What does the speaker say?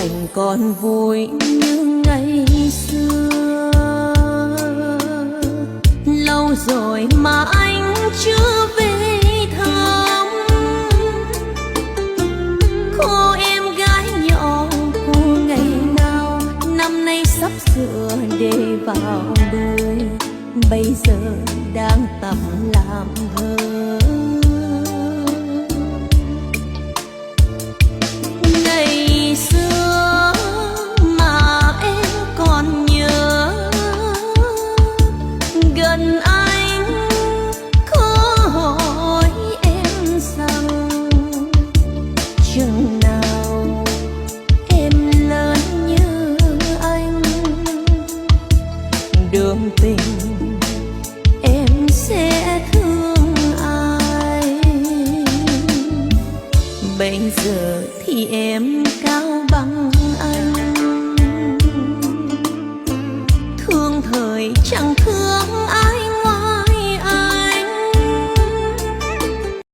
mình còn vui như ngày xưa. Lâu rồi mà anh chưa về thăm cô em gái nhỏ cô ngày nào. Năm nay sắp sửa để vào đời, bây giờ đang tập làm thơ. Ngày xưa mà em còn nhớ, gần anh có hỏi em rằng chừng nào em lớn như anh, đường tình em sẽ thương ai. Bây giờ thì em cao bằng anh, thương thời chẳng thương ai.